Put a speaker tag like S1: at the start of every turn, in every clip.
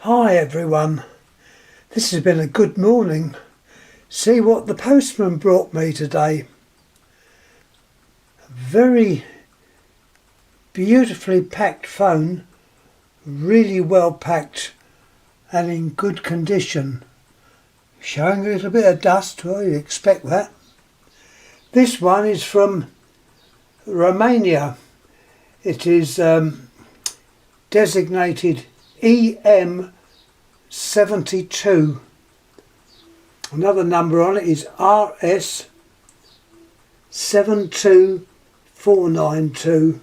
S1: Hi everyone, this has been a good morning. See what the postman brought me today. A very beautifully packed phone, really well packed and in good condition. Showing a little bit of dust, well you'd expect that. This one is from Romania. It is designated EM-72. Another number on it is RS72492.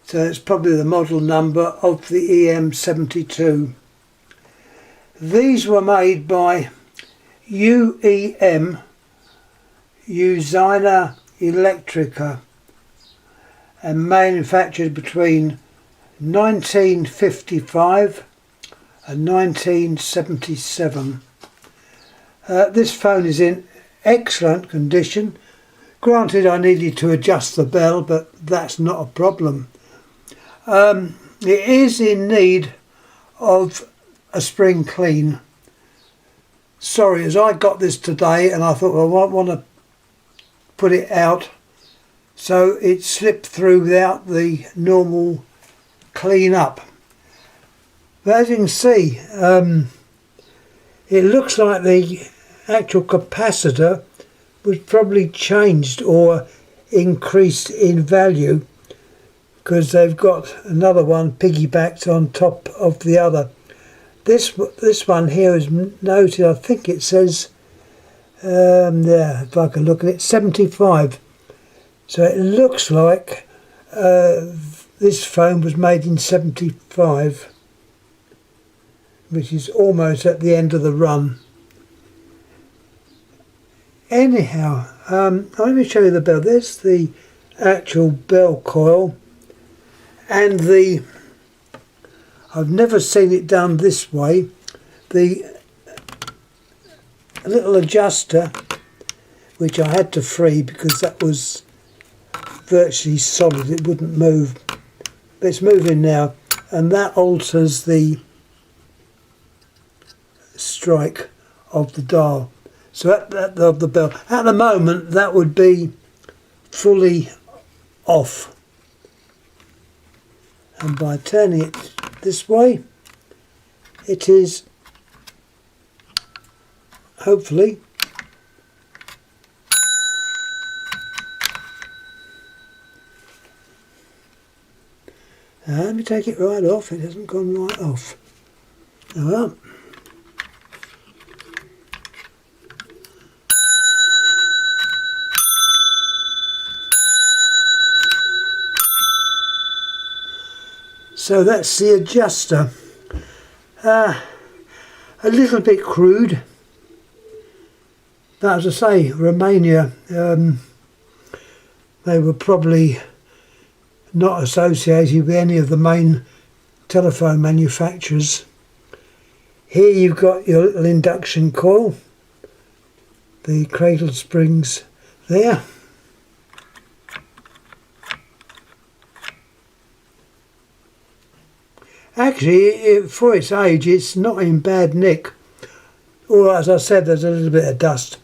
S1: So it's probably the model number of the EM-72. These were made by Uzina Electrica and manufactured between 1955 and 1977. This phone is in excellent condition. Granted, I needed to adjust the bell, but that's not a problem. It is in need of a spring clean. Sorry, as I got this today and I thought, well, I want to put it out, so it slipped through without the normal clean up. But as you can see, it looks like the actual capacitor was probably changed or increased in value, because they've got another one piggybacked on top of the other. This one here is noted, I think it says, there, if I can look at it, 75. So it looks like this phone was made in 75, which is almost at the end of the run. Anyhow, let me show you the bell. There's the actual bell coil, and I've never seen it done this way, the little adjuster, which I had to free because that was virtually solid, it wouldn't move, but it's moving now, and that alters the strike of the dial. So of the bell, at the moment that would be fully off, and by turning it this way it is hopefully let me take it right off. It hasn't gone right off. Well, so that's the adjuster. A little bit crude, but as I say, Romania, they were probably not associated with any of the main telephone manufacturers. Here you've got your little induction coil, the cradle springs there. Actually, for its age, it's not in bad nick. Or as I said, there's a little bit of dust.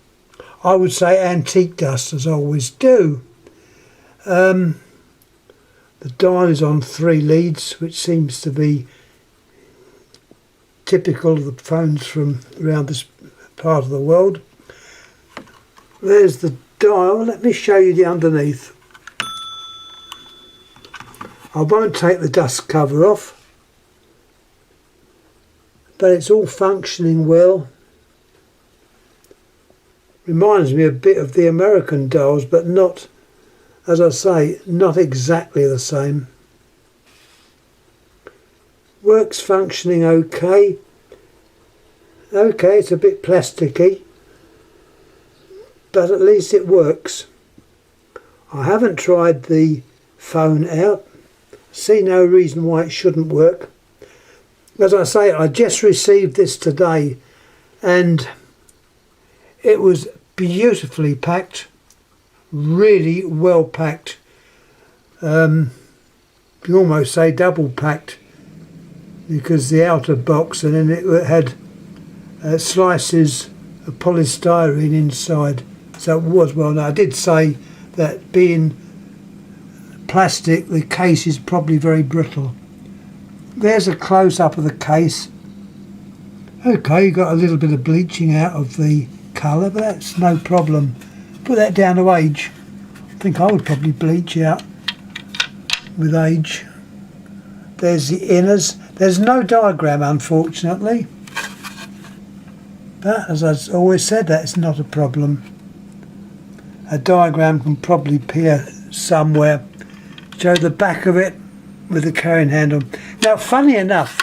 S1: I would say antique dust, as I always do. The dial is on 3 leads, which seems to be typical of the phones from around this part of the world. There's the dial. Let me show you the underneath. I won't take the dust cover off, but it's all functioning well. Reminds me a bit of the American dials, but not, as I say, not exactly the same. Works functioning okay. Okay, it's a bit plasticky, but at least it works. I haven't tried the phone out. See no reason why it shouldn't work. As I say, I just received this today and it was beautifully packed, really well packed. You almost say double packed. because the outer box, and then it had slices of polystyrene inside, so it was well known. I did say that being plastic, the case is probably very brittle. There's a close-up of the case. Okay, you got a little bit of bleaching out of the colour, but that's no problem. Put that down to age. I think I would probably bleach out with age. There's the inners. There's no diagram, unfortunately, but as I've always said, that's not a problem. A diagram can probably appear somewhere. Show the back of it with the carrying handle. Now, funny enough,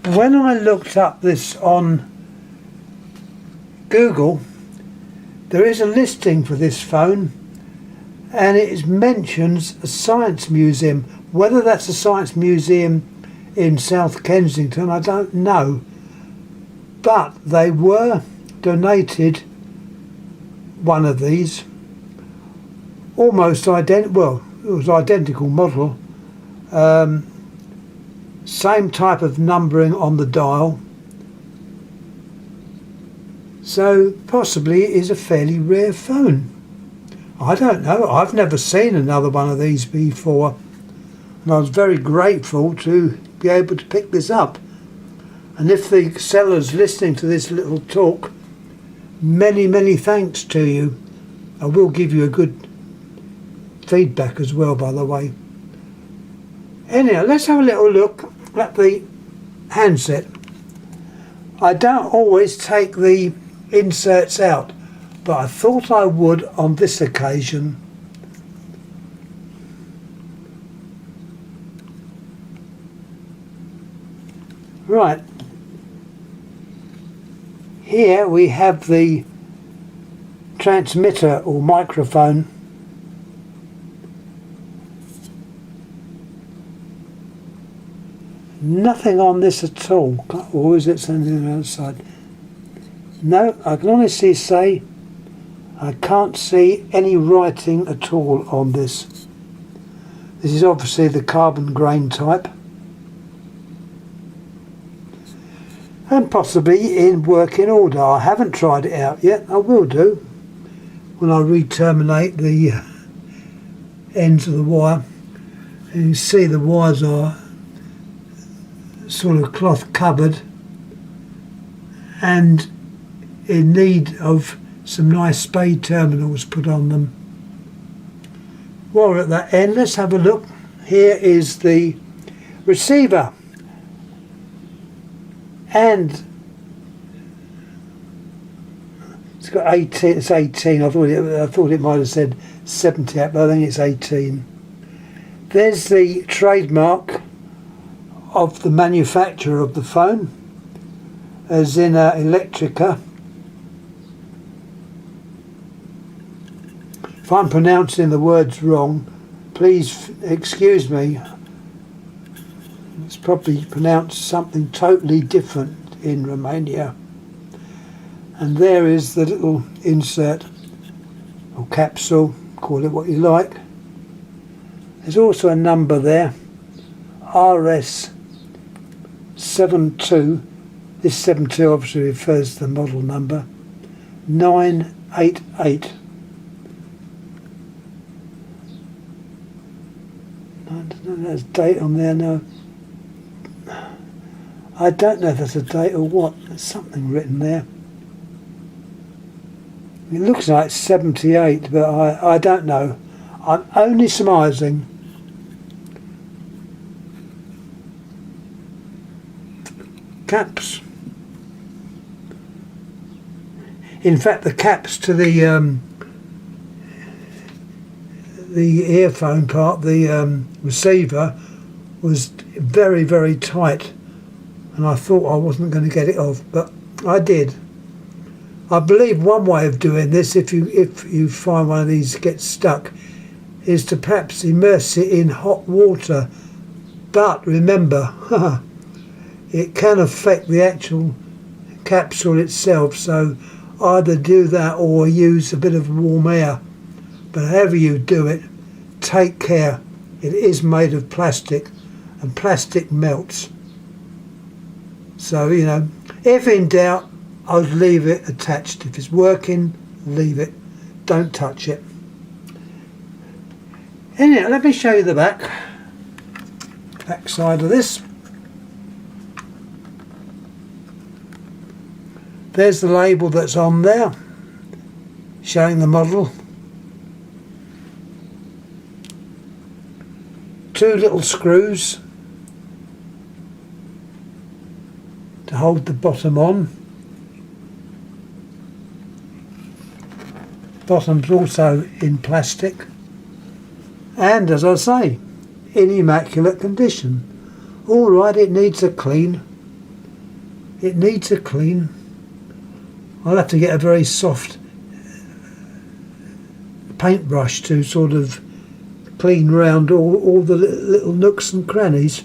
S1: when I looked up this on Google, there is a listing for this phone, and it mentions a science museum. Whether that's a science museum in South Kensington, I don't know, but they were donated one of these, almost identical. Well, it was identical model, same type of numbering on the dial, so possibly it is a fairly rare phone. I don't know, I've never seen another one of these before, and I was very grateful to be able to pick this up. And if the seller's listening to this little talk, many thanks to you. I will give you a good feedback as well, by the way. Anyhow, let's have a little look at the handset. I don't always take the inserts out, but I thought I would on this occasion. Right, here we have the transmitter or microphone. Nothing on this at all, or is it something on the outside? No, I can honestly say I can't see any writing at all on this. This is obviously the carbon grain type, and possibly in working order. I haven't tried it out yet. I will do when I re-terminate the ends of the wire. And you see the wires are sort of cloth covered and in need of some nice spade terminals put on them. While we're at that end, let's have a look. Here is the receiver, and it's got 18. It's 18. I thought it might have said 78, but I think it's 18. There's the trademark of the manufacturer of the phone, Uzina Electrica. If I'm pronouncing the words wrong, please excuse me. It's probably pronounced something totally different in Romania. And there is the little insert or capsule, call it what you like. There's also a number there, RS72. This 72 obviously refers to the model number, 988. I don't know if there's a date on there, no. I don't know if that's a date or what. There's something written there. It looks like 78, but I don't know. I'm only surmising. Caps. In fact, the caps to the earphone part, the receiver, was very tight, and I thought I wasn't going to get it off, but I did. I believe one way of doing this, if you find one of these gets stuck, is to perhaps immerse it in hot water. But remember, it can affect the actual capsule itself, so either do that or use a bit of warm air. But however you do it, take care. It is made of plastic, and plastic melts. So, you know, if in doubt, I'd leave it attached. If it's working, leave it. Don't touch it. Anyhow, let me show you the back side of this. There's the label that's on there, showing the model. 2 little screws to hold the bottom on. Bottom's also in plastic, and as I say, in immaculate condition. Alright, it needs a clean. It needs a clean. I'll have to get a very soft paintbrush to sort of clean round all the little nooks and crannies.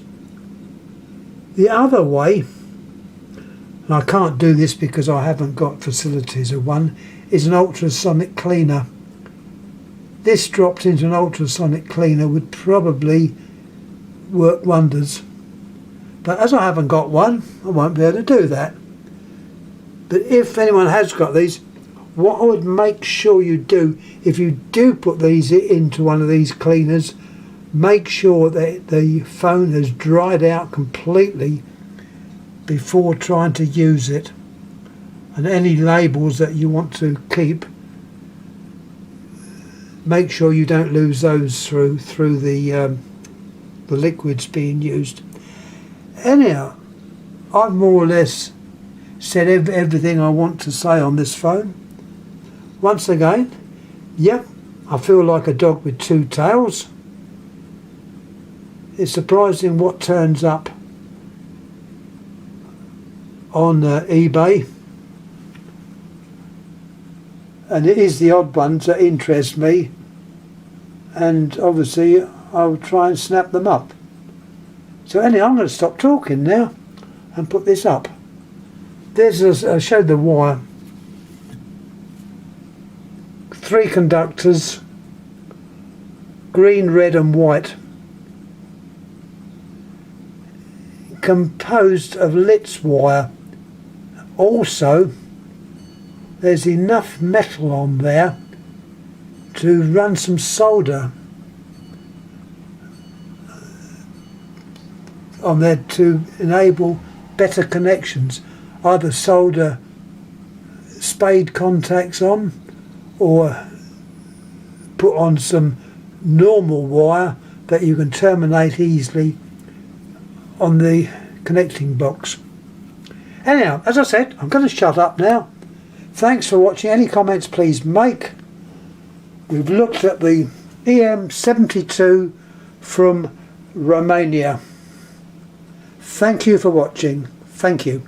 S1: The other way, and I can't do this because I haven't got facilities of one, is an ultrasonic cleaner. This dropped into an ultrasonic cleaner would probably work wonders. But as I haven't got one, I won't be able to do that. But if anyone has got these, what I would make sure you do, if you do put these into one of these cleaners, make sure that the phone has dried out completely before trying to use it. And any labels that you want to keep, make sure you don't lose those through the liquids being used. Anyhow, I've more or less said everything I want to say on this phone. Once again, yep, I feel like a dog with 2 tails. It's surprising what turns up on eBay, and it is the odd ones that interest me, and obviously I'll try and snap them up. So anyhow, I'm going to stop talking now and put this up. I showed the wire. 3 conductors, green, red and white, composed of Litz wire. Also, there's enough metal on there to run some solder on there to enable better connections. Either solder spade contacts on, or put on some normal wire that you can terminate easily on the connecting box. Anyhow, as I said, I'm going to shut up now. Thanks for watching. Any comments please make. We've looked at the EM-72 from Romania. Thank you for watching. Thank you.